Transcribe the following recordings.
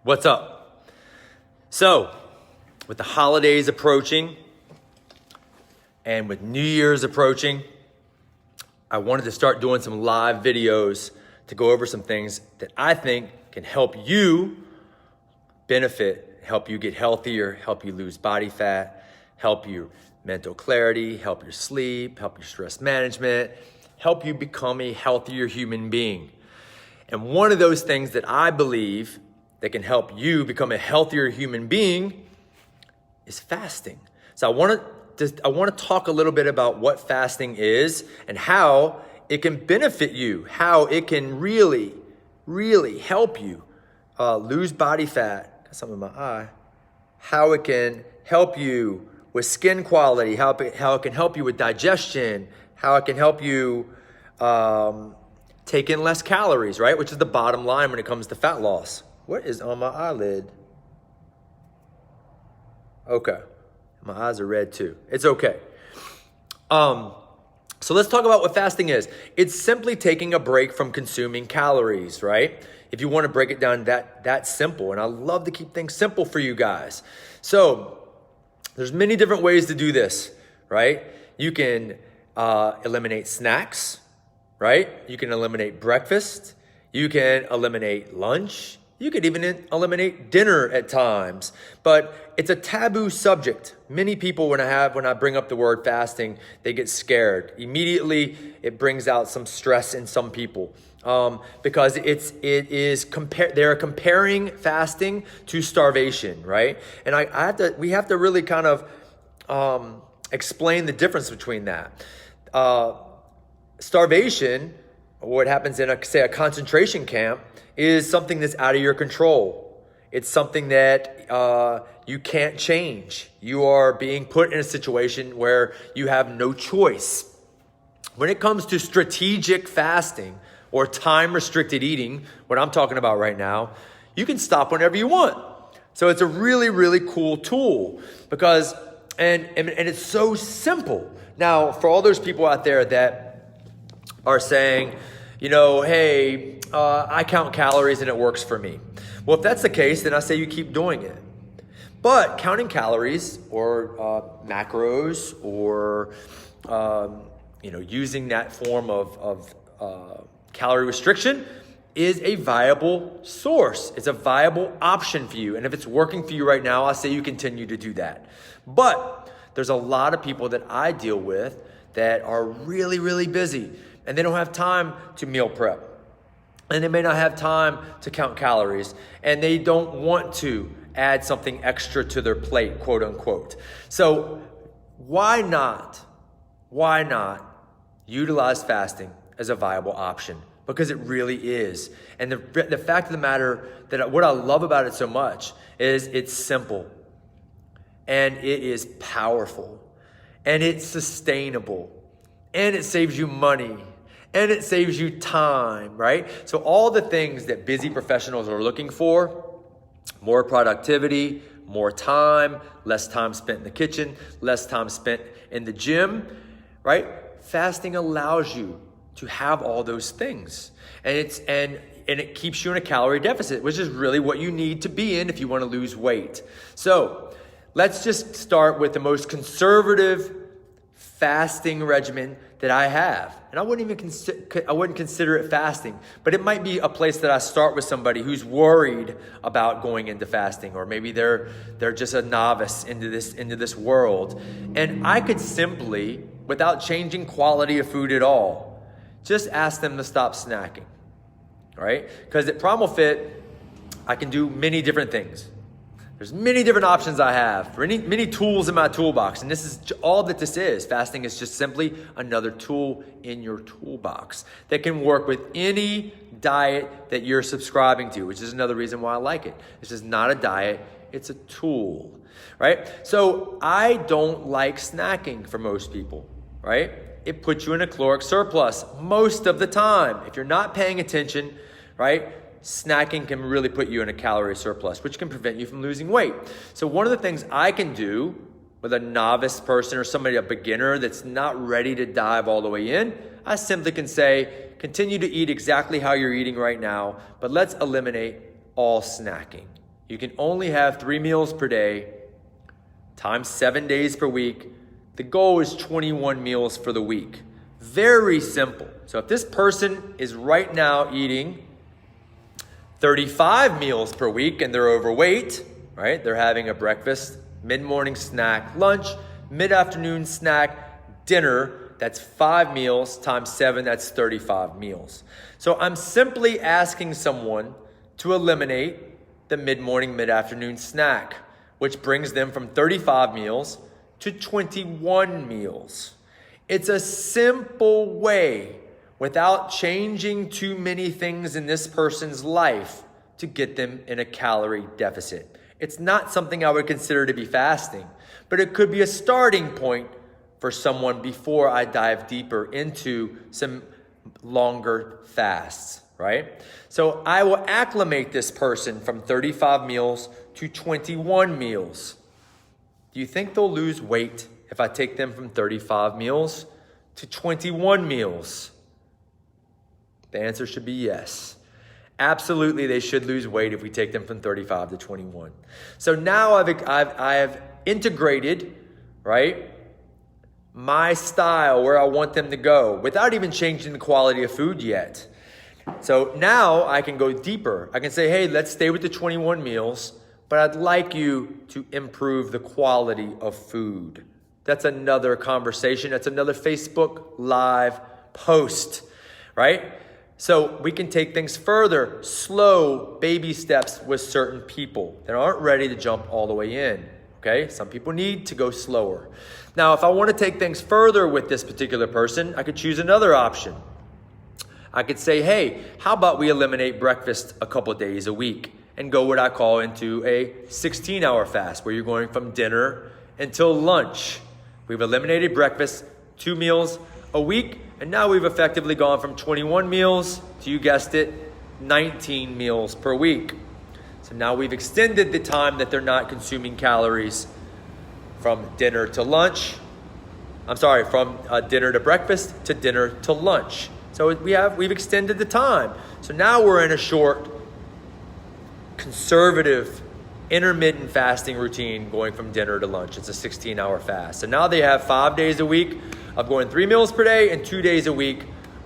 What's up? So, with the holidays approaching and with New Year's approaching, I wanted to start doing some live videos to go over some things that I think can help you benefit, help you get healthier, help you lose body fat, help your mental clarity, help your sleep, help your stress management, help you become a healthier human being. And one of those things that I believe that can help you become a healthier human being is fasting. So I want to talk a little bit about what fasting is and how it can benefit you, how it can really, really help you lose body fat. Got some in my eye. How it can help you with skin quality, how it can help you with digestion, how it can help you take in less calories, right? Which is the bottom line when it comes to fat loss. What is on my eyelid? Okay. My eyes are red too. It's okay. So let's talk about what fasting is. It's simply taking a break from consuming calories, right? If you want to break it down that simple. And I love to keep things simple for you guys. So there's many different ways to do this, right? You can eliminate snacks, right? You can eliminate breakfast. You can eliminate lunch. You could even eliminate dinner at times, but it's a taboo subject. Many people, when I bring up the word fasting, they get scared. Immediately, it brings out some stress in some people because they're comparing fasting to starvation, right? And we have to really kind of explain the difference between that. Starvation, what happens in a concentration camp, is something that's out of your control. It's something that you can't change. You are being put in a situation where you have no choice. When it comes to strategic fasting or time-restricted eating, what I'm talking about right now, you can stop whenever you want. So it's a really, really cool tool because, and it's so simple. Now, for all those people out there that are saying, hey, I count calories and it works for me. Well, if that's the case, then I say you keep doing it. But counting calories or macros or, using that form of calorie restriction is a viable source. It's a viable option for you. And if it's working for you right now, I say you continue to do that. But there's a lot of people that I deal with that are really, really busy and they don't have time to meal prep. And they may not have time to count calories, and they don't want to add something extra to their plate, quote unquote. So why not utilize fasting as a viable option? Because it really is. And the fact of the matter, that what I love about it so much is it's simple, and it is powerful, and it's sustainable, and it saves you money. And it saves you time, right? So all the things that busy professionals are looking for, more productivity, more time, less time spent in the kitchen, less time spent in the gym, right? Fasting allows you to have all those things. And it keeps you in a calorie deficit, which is really what you need to be in if you want to lose weight. So let's just start with the most conservative fasting regimen that I have. And I wouldn't consider it fasting, but it might be a place that I start with somebody who's worried about going into fasting, or maybe they're just a novice into this world. And I could simply, without changing quality of food at all, just ask them to stop snacking. All right? Because at Primal Fit, I can do many different things. There's many different options I have, many tools in my toolbox. And this is all that this is. Fasting is just simply another tool in your toolbox that can work with any diet that you're subscribing to, which is another reason why I like it. This is not a diet, it's a tool, right? So I don't like snacking for most people, right? It puts you in a caloric surplus most of the time. If you're not paying attention, right? Snacking can really put you in a calorie surplus, which can prevent you from losing weight. So one of the things I can do with a novice person or a beginner that's not ready to dive all the way in, I simply can say, continue to eat exactly how you're eating right now, but let's eliminate all snacking. You can only have 3 meals per day times 7 days per week. The goal is 21 meals for the week. Very simple. So if this person is right now eating 35 meals per week and they're overweight, right? They're having a breakfast, mid-morning snack, lunch, mid-afternoon snack, dinner. That's 5 meals times 7, that's 35 meals. So I'm simply asking someone to eliminate the mid-morning, mid-afternoon snack, which brings them from 35 meals to 21 meals. It's a simple way, without changing too many things in this person's life, to get them in a calorie deficit. It's not something I would consider to be fasting, but it could be a starting point for someone before I dive deeper into some longer fasts, right? So I will acclimate this person from 35 meals to 21 meals. Do you think they'll lose weight if I take them from 35 meals to 21 meals? The answer should be yes. Absolutely, they should lose weight if we take them from 35 to 21. So now I've integrated, right, my style, where I want them to go, without even changing the quality of food yet. So now I can go deeper. I can say, hey, let's stay with the 21 meals, but I'd like you to improve the quality of food. That's another conversation. That's another Facebook Live post, right? So we can take things further, slow baby steps with certain people that aren't ready to jump all the way in. Okay, some people need to go slower. Now, if I want to take things further with this particular person, I could choose another option. I could say, hey, how about we eliminate breakfast a couple days a week and go what I call into a 16-hour fast, where you're going from dinner until lunch. We've eliminated breakfast, 2 meals a week, and now we've effectively gone from 21 meals to, you guessed it, 19 meals per week. So now we've extended the time that they're not consuming calories from dinner to lunch. From dinner to breakfast to dinner to lunch. So we've extended the time. So now we're in a short, conservative, intermittent fasting routine going from dinner to lunch. It's a 16-hour fast. So now they have 5 days a week of going 3 meals per day and 2 days a week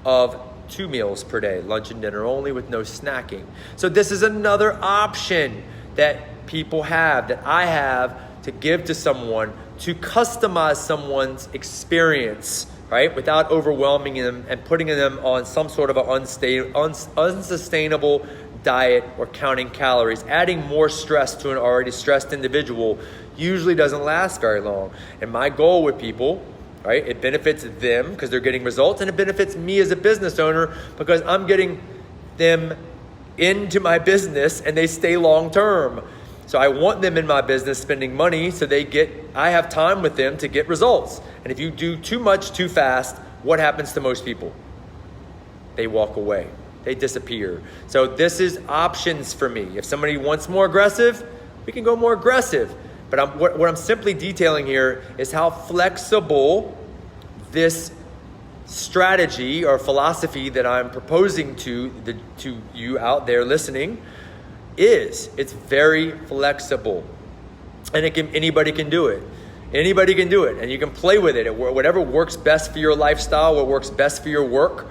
of 2 meals per day, lunch and dinner only with no snacking. So this is another option that people have, that I have, to give to someone, to customize someone's experience, right? Without overwhelming them and putting them on some sort of unsustainable diet or counting calories. Adding more stress to an already stressed individual usually doesn't last very long. And my goal with people, right, it benefits them because they're getting results, and it benefits me as a business owner because I'm getting them into my business and they stay long term. So I want them in my business spending money so I have time with them to get results. And if you do too much too fast, what happens to most people? They walk away. They disappear. So this is options for me. If somebody wants more aggressive, we can go more aggressive. But what I'm simply detailing here is how flexible this strategy or philosophy that I'm proposing to you out there listening is. It's very flexible, and anybody can do it. Anybody can do it, and you can play with it. Whatever works best for your lifestyle, what works best for your work,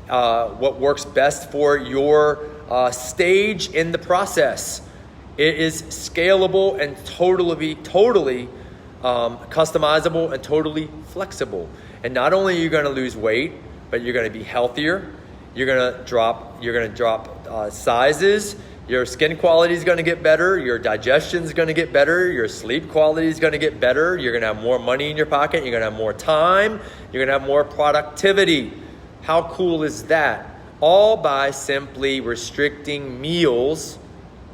what works best for your stage in the process. It is scalable and totally customizable and totally flexible. And not only are you going to lose weight, but you're going to be healthier. You're going to drop sizes. Your skin quality is going to get better. Your digestion is going to get better. Your sleep quality is going to get better. You're going to have more money in your pocket. You're going to have more time. You're going to have more productivity. How cool is that? All by simply restricting meals,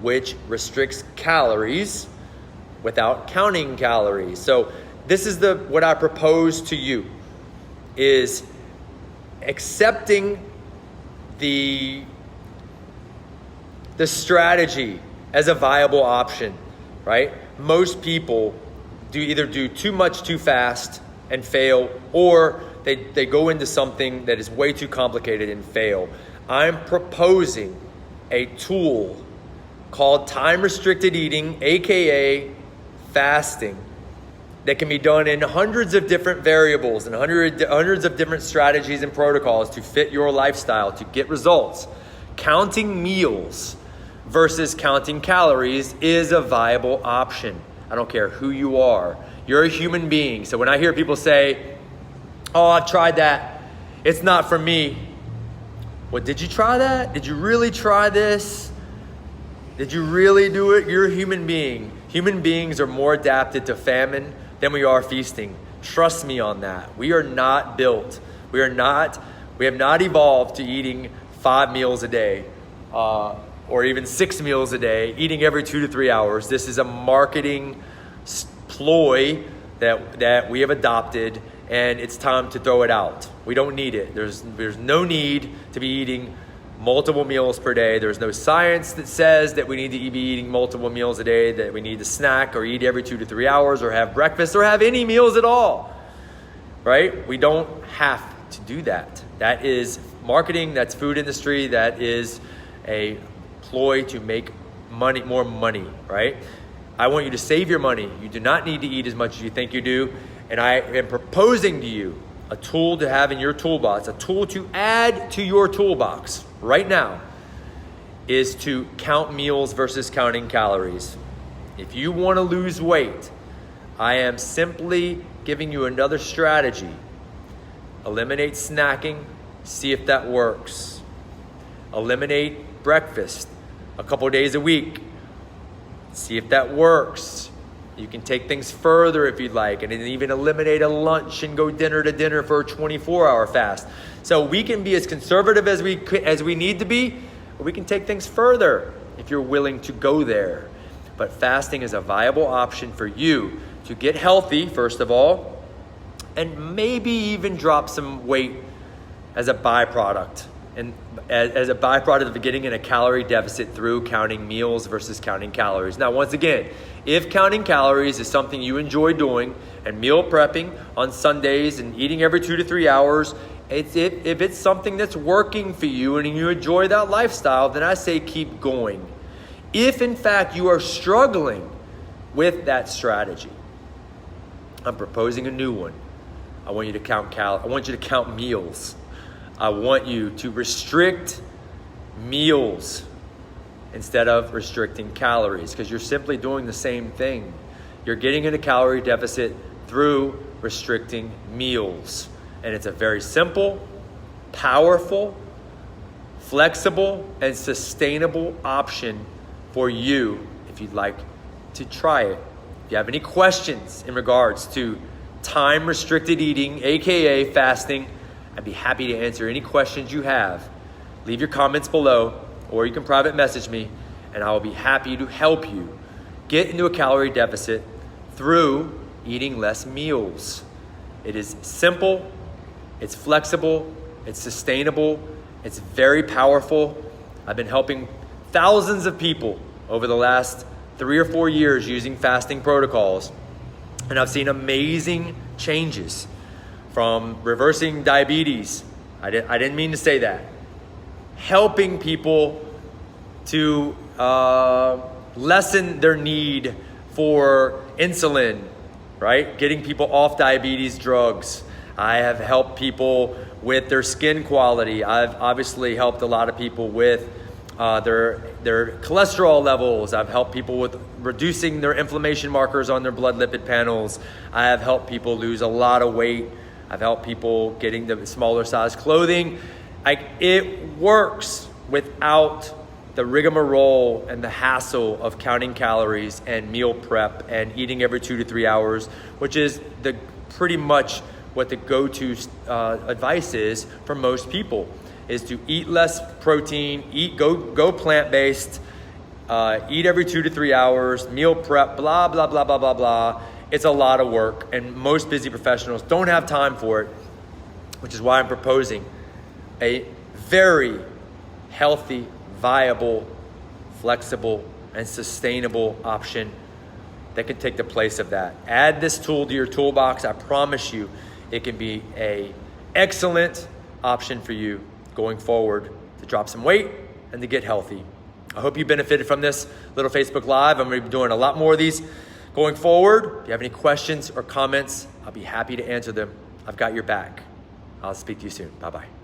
which restricts calories without counting calories. So this is what I propose to you, is accepting the strategy as a viable option, right? Most people either do too much too fast and fail, or they go into something that is way too complicated and fail. I'm proposing a tool called time-restricted eating, aka fasting, that can be done in hundreds of different variables and hundreds of different strategies and protocols to fit your lifestyle to get results. Counting meals versus counting calories is a viable option. I don't care who you are. You're a human being. So when I hear people say, oh, I've tried that, it's not for me. Well, did you try that? Did you really try this? Did you really do it? You're a human being. Human beings are more adapted to famine than we are feasting. Trust me on that. We are not built. We have not evolved to eating 5 meals a day, or even 6 meals a day, eating every 2 to 3 hours. This is a marketing ploy that we have adopted, and it's time to throw it out. We don't need it. There's no need to be eating multiple meals per day. There's no science that says that we need to be eating multiple meals a day, that we need to snack or eat every 2 to 3 hours or have breakfast or have any meals at all, right? We don't have to do that. That is marketing, that's food industry, that is a ploy to make more money, right? I want you to save your money. You do not need to eat as much as you think you do. And I am proposing to you a tool to have in your toolbox, a tool to add to your toolbox right now, is to count meals versus counting calories. If you want to lose weight, I am simply giving you another strategy. Eliminate snacking, see if that works. Eliminate breakfast a couple days a week, see if that works. You can take things further if you'd like, and then even eliminate a lunch and go dinner to dinner for a 24-hour fast. So we can be as conservative as we need to be, but we can take things further if you're willing to go there. But fasting is a viable option for you to get healthy, first of all, and maybe even drop some weight as a byproduct. And as a byproduct of getting in a calorie deficit through counting meals versus counting calories. Now, once again, if counting calories is something you enjoy doing, and meal prepping on Sundays and eating every 2 to 3 hours, if it's something that's working for you and you enjoy that lifestyle, then I say keep going. If in fact you are struggling with that strategy, I'm proposing a new one. I want you to count meals. I want you to restrict meals instead of restricting calories, because you're simply doing the same thing. You're getting in a calorie deficit through restricting meals. And it's a very simple, powerful, flexible, and sustainable option for you if you'd like to try it. If you have any questions in regards to time-restricted eating, aka fasting, I'd be happy to answer any questions you have. Leave your comments below, or you can private message me, and I will be happy to help you get into a calorie deficit through eating less meals. It is simple, it's flexible, it's sustainable, it's very powerful. I've been helping thousands of people over the last 3 or 4 years using fasting protocols, and I've seen amazing changes. From reversing diabetes, I didn't mean to say that, helping people to lessen their need for insulin, right? Getting people off diabetes drugs. I have helped people with their skin quality. I've obviously helped a lot of people with their cholesterol levels. I've helped people with reducing their inflammation markers on their blood lipid panels. I have helped people lose a lot of weight. I've helped people getting the smaller size clothing. It works without the rigmarole and the hassle of counting calories and meal prep and eating every 2 to 3 hours, which is pretty much what the go-to advice is for most people, is to eat less protein, go plant-based, eat every 2 to 3 hours, meal prep, blah, blah, blah, blah, blah, blah. It's a lot of work, and most busy professionals don't have time for it, which is why I'm proposing a very healthy, viable, flexible, and sustainable option that can take the place of that. Add this tool to your toolbox. I promise you it can be an excellent option for you going forward to drop some weight and to get healthy. I hope you benefited from this little Facebook Live. I'm going to be doing a lot more of these going forward. If you have any questions or comments, I'll be happy to answer them. I've got your back. I'll speak to you soon. Bye-bye.